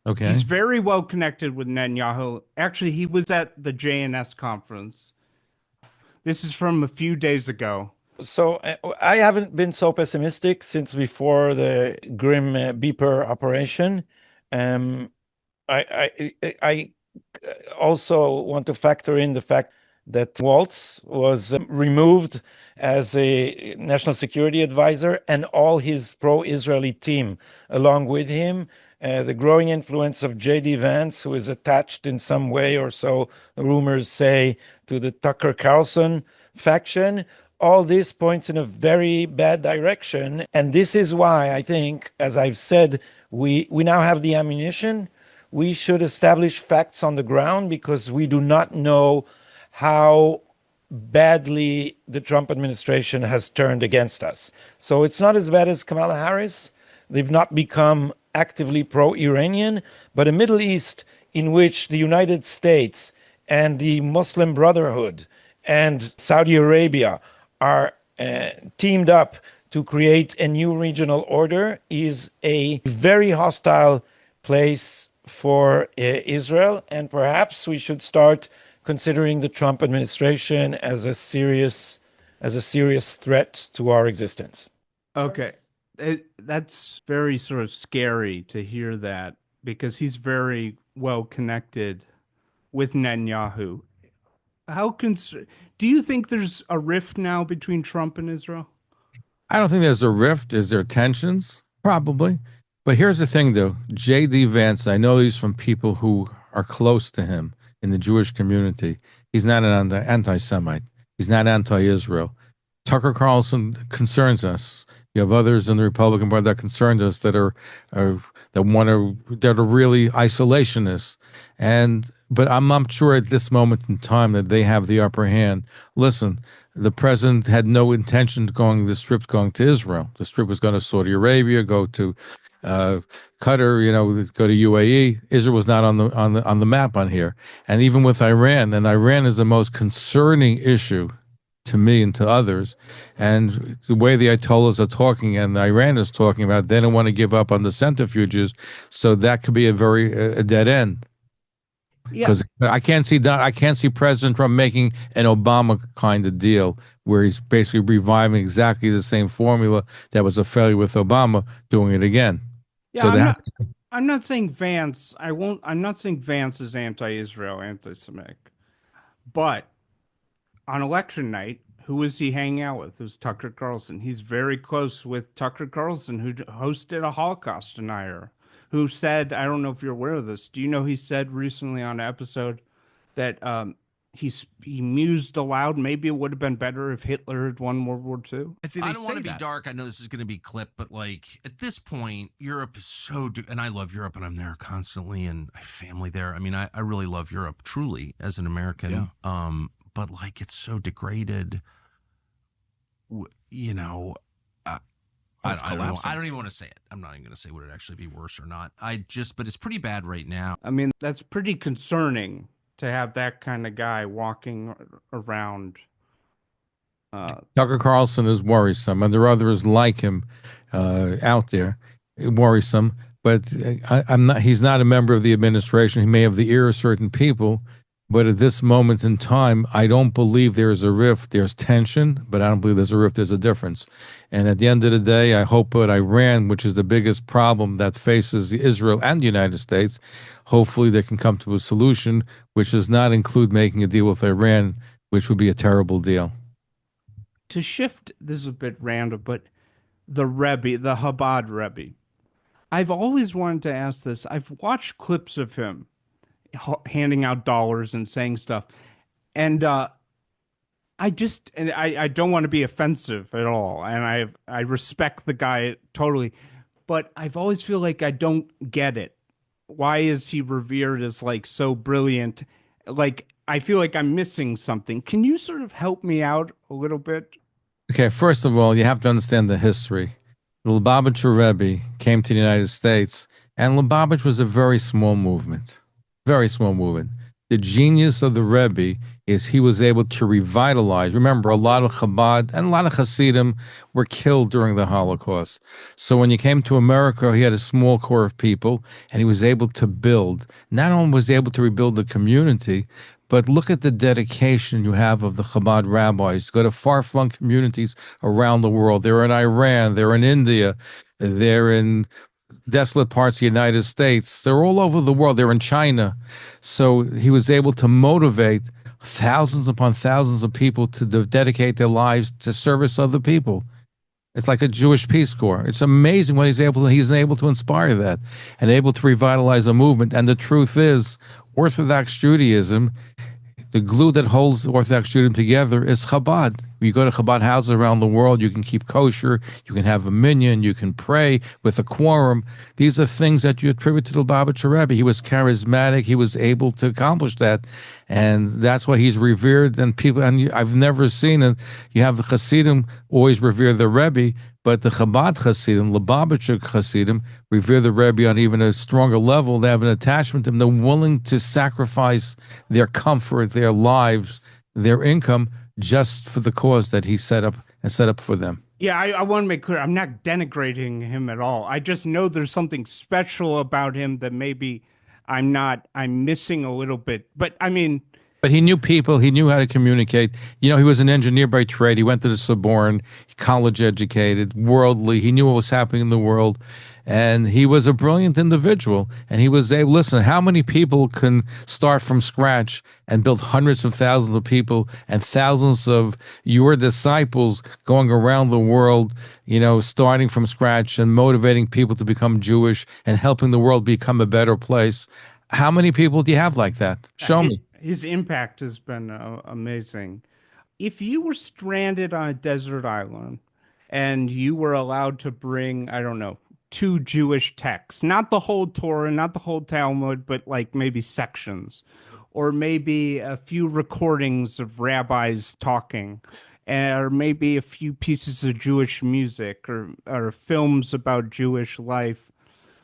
Okay. He's very well connected with Netanyahu. Actually, he was at the JNS conference. This is from a few days ago. So I haven't been so pessimistic since before the Grim Beeper operation. I also want to factor in the fact that Waltz was removed as a national security advisor, and all his pro-Israeli team along with him. The growing influence of J.D. Vance, who is attached in some way or so, rumors say, to the Tucker Carlson faction. All this points in a very bad direction. And this is why I think, as I've said, we now have the ammunition. We should establish facts on the ground, because we do not know how badly the Trump administration has turned against us. So it's not as bad as Kamala Harris. They've not become actively pro-Iranian, but a Middle East in which the United States and the Muslim Brotherhood and Saudi Arabia are teamed up to create a new regional order is a very hostile place for Israel. And perhaps we should start considering the Trump administration as a serious threat to our existence. Okay. That's very sort of scary to hear that, because he's very well connected with Netanyahu. Do you think there's a rift now between Trump and Israel? I don't think there's a rift. Is there tensions? Probably. But here's the thing, though. J.D. Vance, I know he's from people who are close to him in the Jewish community. He's not an anti-Semite. He's not anti-Israel. Tucker Carlson concerns us. You have others in the Republican Party that concern us that are really isolationists. But I'm not sure at this moment in time that they have the upper hand. Listen, the president had no intention of going to Israel. The strip was going to Saudi Arabia, go to Qatar, go to UAE. Israel was not on the map on here. And even with Iran, and Iran is the most concerning issue to me and to others. And the way the Ayatollahs are talking and Iran is talking about, they don't want to give up on the centrifuges. So that could be a dead end. Because I can't see President Trump making an Obama kind of deal where he's basically reviving exactly the same formula that was a failure with Obama, doing it again. Yeah, so I'm not saying Vance. I'm not saying Vance is anti-Israel, anti-Semitic, but on election night, who was he hanging out with? It was Tucker Carlson. He's very close with Tucker Carlson, who hosted a Holocaust denier, who said, I don't know if you're aware of this. Do you know he said recently on an episode that he mused aloud, maybe it would have been better if Hitler had won World War II? I don't want to be dark. I know this is going to be clipped, but at this point, Europe is so, and I love Europe and I'm there constantly and I have family there. I mean, I really love Europe truly as an American. Yeah. But it's so degraded, I don't know. I don't even want to say it. I'm not even going to say would it actually be worse or not. But it's pretty bad right now. I mean, that's pretty concerning to have that kind of guy walking around. Tucker Carlson is worrisome, and there are others like him out there, worrisome. But he's not a member of the administration. He may have the ear of certain people, But at this moment in time, I don't believe there is a rift. There's tension, but I don't believe there's a rift. There's a difference. And at the end of the day, I hope that Iran, which is the biggest problem that faces Israel and the United States, hopefully they can come to a solution, which does not include making a deal with Iran, which would be a terrible deal. To shift, this is a bit random, but the Rebbe, the Chabad Rebbe, I've always wanted to ask this. I've watched clips of him handing out dollars and saying stuff, and I don't want to be offensive at all, and I respect the guy totally, but I've always feel like I don't get it. Why is he revered as like so brilliant? Like I feel like I'm missing something. Can you sort of help me out a little bit? Okay, first of all, you have to understand the history. The Lubavitcher Rebbe came to the United States, and Lubavitch was a very small movement. Very small movement. The genius of the Rebbe is he was able to revitalize. Remember, a lot of Chabad and a lot of Hasidim were killed during the Holocaust. So when he came to America, he had a small core of people, and he was able to build. Not only was he able to rebuild the community, but look at the dedication you have of the Chabad rabbis. Go to far-flung communities around the world. They're in Iran, they're in India, they're in desolate parts of the United States. They're all over the world. They're in China. So he was able to motivate thousands upon thousands of people to dedicate their lives to service other people. It's like a Jewish Peace Corps. It's amazing what he's able to inspire that and able to revitalize a movement. And the truth is, Orthodox Judaism, the glue that holds Orthodox Judaism together is Chabad. You go to Chabad houses around the world, you can keep kosher, you can have a minyan, you can pray with a quorum. These are things that you attribute to the Lubavitcher Rebbe. He was charismatic, he was able to accomplish that, and that's why he's revered. And people, and I've never seen it. You have the Hasidim always revere the Rebbe, but the Chabad Hasidim, Lubavitcher Hasidim, revere the Rebbe on even a stronger level. They have an attachment to him. They're willing to sacrifice their comfort, their lives, their income, just for the cause that he set up for them. Yeah, I want to make clear, I'm not denigrating him at all. I just know there's something special about him that maybe I'm missing a little bit. But I mean... But he knew people. He knew how to communicate. You know, he was an engineer by trade. He went to the Sorbonne, college educated, worldly. He knew what was happening in the world. And he was a brilliant individual. And he was able, listen, how many people can start from scratch and build hundreds of thousands of people and thousands of your disciples going around the world, you know, starting from scratch and motivating people to become Jewish and helping the world become a better place? How many people do you have like that? Show me. His impact has been amazing. If you were stranded on a desert island and you were allowed to bring, I don't know, 2 Jewish texts, not the whole Torah, not the whole Talmud, but like maybe sections, or maybe a few recordings of rabbis talking, or maybe a few pieces of Jewish music or films about Jewish life,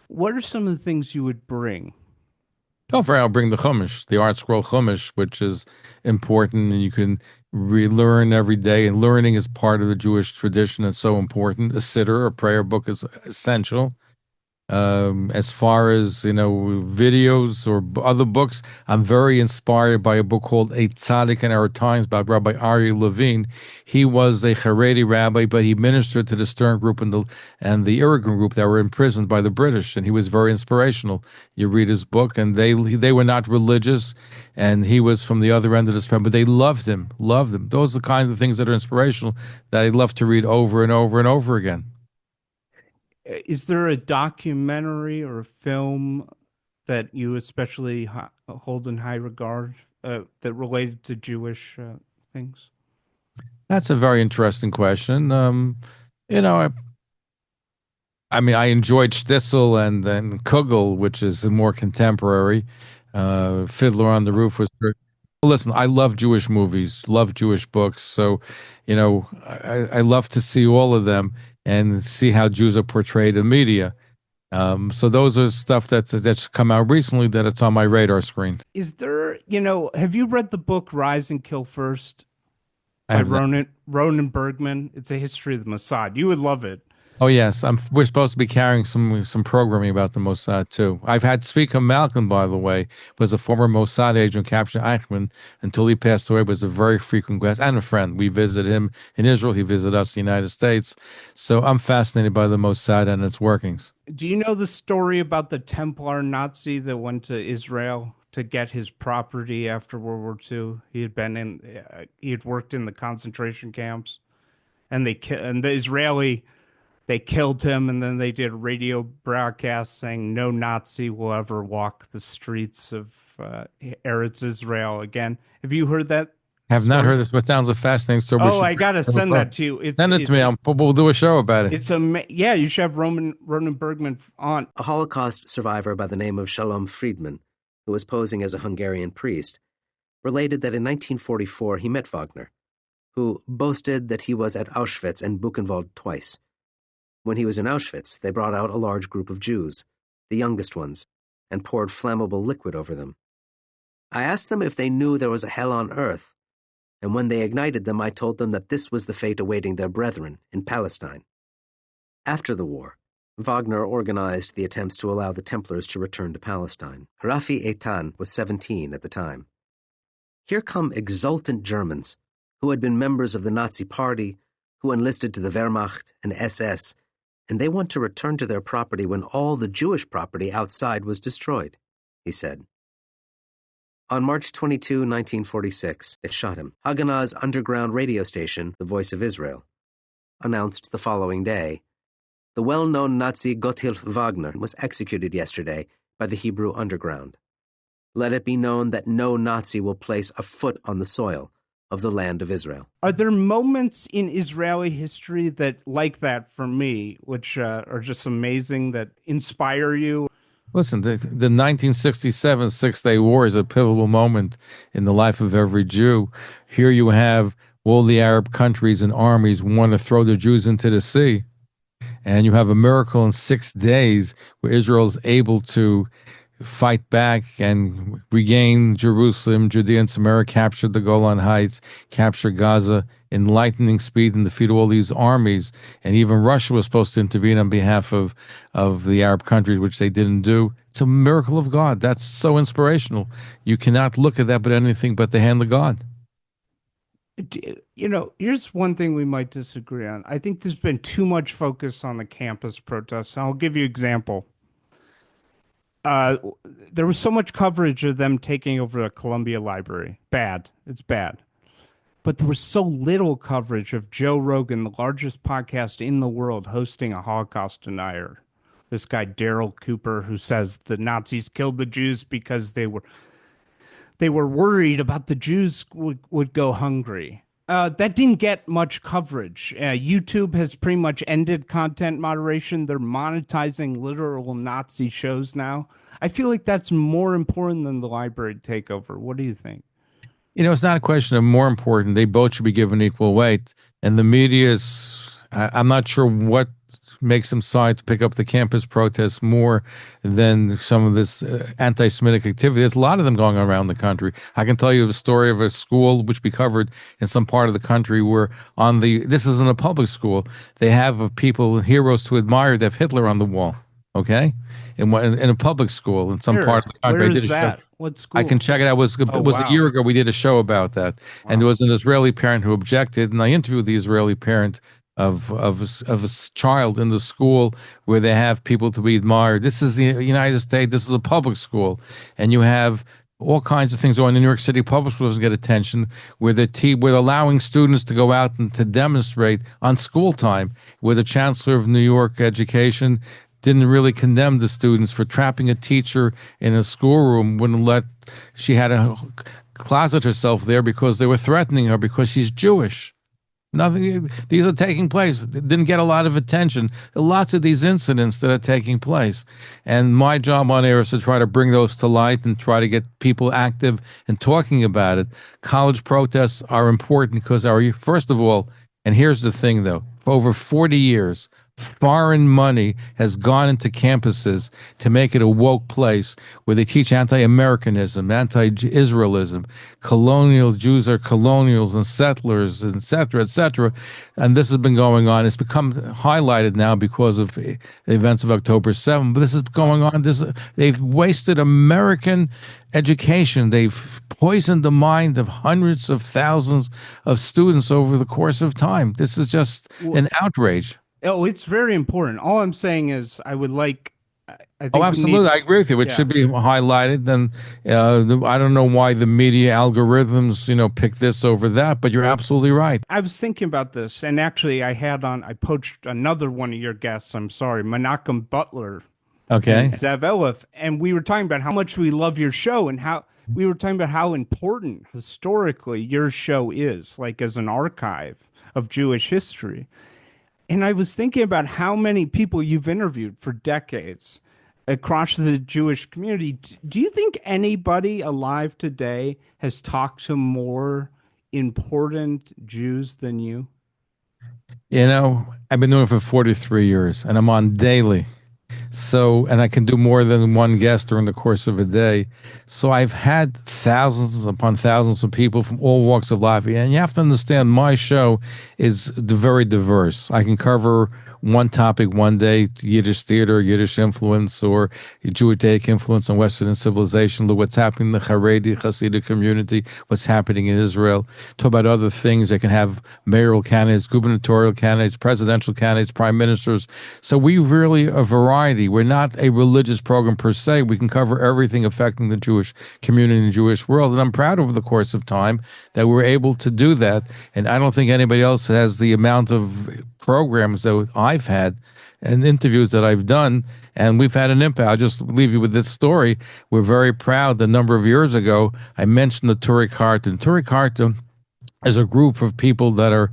what are some of the things you would bring? Don't forget, I'll bring the Chumash, the Art Scroll Chumash, which is important, and you can relearn every day. And learning is part of the Jewish tradition. It's so important. A siddur, a prayer book, is essential. As far as, you know, videos or other books, I'm very inspired by a book called A Tzaddik in Our Times by Rabbi Ari Levine. He was a Haredi rabbi, but he ministered to the Stern Group and the Irgun Group that were imprisoned by the British, and he was very inspirational. You read his book, and they were not religious, and he was from the other end of the spectrum, but they loved him. Those are the kinds of things that are inspirational that I love to read over and over and over again. Is there a documentary or a film that you especially hold in high regard that related to Jewish things? That's a very interesting question. You know, I mean, I enjoyed Shtisel and Kugel, which is more contemporary. Fiddler on the Roof was great. Listen, I love Jewish movies, love Jewish books. So, you know, I love to see all of them and see how Jews are portrayed in media. So those are stuff that's come out recently that it's on my radar screen. Is there, you know, have you read the book Rise and Kill First by Ronan Bergman? It's a history of the Mossad. You would love it. Oh yes, we're supposed to be carrying some programming about the Mossad too. I've had Tzvika Malkin, by the way, was a former Mossad agent, captured Eichmann until he passed away. Was a very frequent guest and a friend. We visited him in Israel. He visited us in the United States. So I'm fascinated by the Mossad and its workings. Do you know the story about the Templar Nazi that went to Israel to get his property after World War II? He had worked in the concentration camps, and the Israeli. They killed him, and then they did a radio broadcast saying no Nazi will ever walk the streets of Eretz Israel again. Have you heard that? Have not heard this, but sounds a fascinating story. I gotta send that to you. Send it to me. We'll do a show about it. It's yeah. You should have Ronan Bergman on. A Holocaust survivor by the name of Shalom Friedman, who was posing as a Hungarian priest, related that in 1944 he met Wagner, who boasted that he was at Auschwitz and Buchenwald twice. When he was in Auschwitz, they brought out a large group of Jews, the youngest ones, and poured flammable liquid over them. I asked them if they knew there was a hell on earth, and when they ignited them, I told them that this was the fate awaiting their brethren in Palestine. After the war, Wagner organized the attempts to allow the Templars to return to Palestine. Rafi Eitan was 17 at the time. Here come exultant Germans who had been members of the Nazi Party, who enlisted to the Wehrmacht and SS, and they want to return to their property when all the Jewish property outside was destroyed, he said. On March 22, 1946, they shot him. Haganah's underground radio station, The Voice of Israel, announced the following day, the well-known Nazi Gotthilf Wagner was executed yesterday by the Hebrew underground. Let it be known that no Nazi will place a foot on the soil of the land of Israel. Are there moments in Israeli history that, like that for me, which are just amazing, that inspire you? Listen, the 1967 Six-Day War is a pivotal moment in the life of every Jew. Here you have all the Arab countries and armies want to throw the Jews into the sea. And you have a miracle in 6 days where Israel is able to fight back and regain Jerusalem, Judea and Samaria, capture the Golan Heights, capture Gaza in lightning speed and defeat all these armies. And even Russia was supposed to intervene on behalf of the Arab countries, which they didn't do. It's a miracle of God. That's so inspirational. You cannot look at that but anything but the hand of God. You know, here's one thing we might disagree on. I think there's been too much focus on the campus protests. I'll give you an example. There was so much coverage of them taking over the Columbia Library. Bad. It's bad. But there was so little coverage of Joe Rogan, the largest podcast in the world, hosting a Holocaust denier. This guy, Daryl Cooper, who says the Nazis killed the Jews because they were worried about the Jews would go hungry. That didn't get much coverage. YouTube has pretty much ended content moderation. They're monetizing literal Nazi shows now. I feel like that's more important than the library takeover. What do you think? You know, it's not a question of more important. They both should be given equal weight. And the media's, I'm not sure what makes them decide to pick up the campus protests more than some of this anti-Semitic activity. There's a lot of them going on around the country. I can tell you the story of a school which we covered in some part of the country where this isn't a public school, they have people, heroes to admire, they have Hitler on the wall, okay? In a public school in some part of the country. Where is that? What school? I can check it out. It was a year ago we did a show about that. Wow. And there was an Israeli parent who objected, and I interviewed the Israeli parent of a child in the school where they have people to be admired. This is the United States. This is a public school, and you have all kinds of things going. In New York City, public schools get attention where we're allowing students to go out and to demonstrate on school time. Where the Chancellor of New York Education didn't really condemn the students for trapping a teacher in a schoolroom. She had to closet herself there because they were threatening her because she's Jewish. Nothing. These are taking place. It didn't get a lot of attention. There are lots of these incidents that are taking place. And my job on air is to try to bring those to light and try to get people active and talking about it. College protests are important because first of all, and here's the thing though, for over 40 years, foreign money has gone into campuses to make it a woke place where they teach anti-Americanism, anti-Israelism, colonial Jews are colonials and settlers, et cetera, and this has been going on. It's become highlighted now because of the events of October 7th, but this is going on. They've wasted American education. They've poisoned the mind of hundreds of thousands of students over the course of time. This is just an outrage. Oh, it's very important. All I'm saying is I would like, I think absolutely. I agree with you. It should be highlighted. And I don't know why the media algorithms, pick this over that, but you're absolutely right. I was thinking about this, and actually I poached another one of your guests, I'm sorry, Menachem Butler. Okay. Zev Brenner, and we were talking about how much we love your show and how we were talking about how important historically your show is, like as an archive of Jewish history. And I was thinking about how many people you've interviewed for decades across the Jewish community. Do you think anybody alive today has talked to more important Jews than you? I've been doing it for 43 years, and I'm on daily. So, and I can do more than one guest during the course of a day. So I've had thousands upon thousands of people from all walks of life. And you have to understand, my show is very diverse. I can cover one topic one day, Yiddish theater, Yiddish influence, or Judaic influence on Western civilization. Look what's happening in the Haredi Hasidic community, what's happening in Israel. Talk about other things. They can have mayoral candidates, gubernatorial candidates, presidential candidates, prime ministers. So we really a variety. We're not a religious program per se. We can cover everything affecting the Jewish community and the Jewish world. And I'm proud over the course of time that we're able to do that. And I don't think anybody else has the amount of programs that I've had and interviews that I've done, and we've had an impact. I'll just leave you with this story. We're very proud. A number of years ago, I mentioned the Torah Carta. Torah Carta is a group of people that are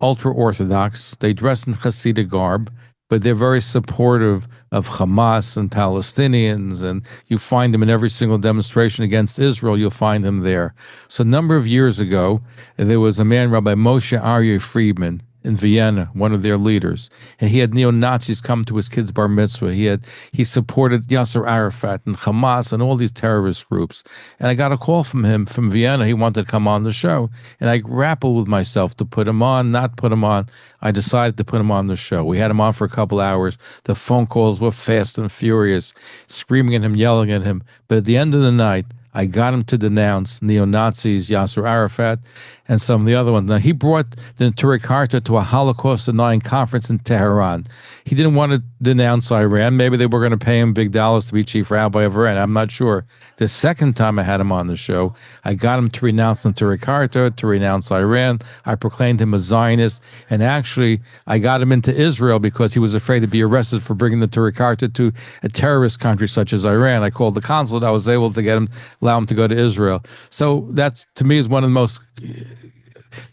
ultra-Orthodox. They dress in Hasidic garb, but they're very supportive of Hamas and Palestinians, and you find them in every single demonstration against Israel. You'll find them there. So a number of years ago, there was a man, Rabbi Moshe Aryeh Friedman, in Vienna, one of their leaders, and he had neo-Nazis come to his kid's bar mitzvah. He supported Yasser Arafat and Hamas and all these terrorist groups. And I got a call from him from Vienna. He wanted to come on the show, and I grappled with myself to put him on, not put him on. I decided to put him on the show. We had him on for a couple hours. The phone calls were fast and furious, screaming at him, yelling at him. But at the end of the night, I got him to denounce neo-Nazis, Yasser Arafat, and some of the other ones. Now, he brought the Torah Carta to a Holocaust-denying conference in Tehran. He didn't want to denounce Iran. Maybe they were going to pay him big dollars to be chief rabbi of Iran. I'm not sure. The second time I had him on the show, I got him to renounce the Torah Carta, to renounce Iran. I proclaimed him a Zionist. And actually, I got him into Israel because he was afraid to be arrested for bringing the Torah Carta to a terrorist country such as Iran. I called the consulate. I was able to allow him to go to Israel. So that, to me, is one of the most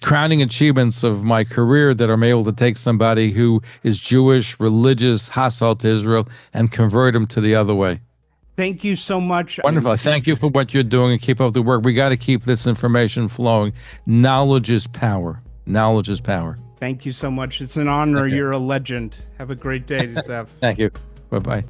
crowning achievements of my career, that I'm able to take somebody who is Jewish, religious, hostile to Israel, and convert him to the other way. Thank you so much. Wonderful. Thank you for what you're doing, and keep up the work. We got to keep this information flowing. Knowledge is power. Knowledge is power. Thank you so much. It's an honor. Okay. You're a legend. Have a great day, Zev. Thank you. Bye-bye.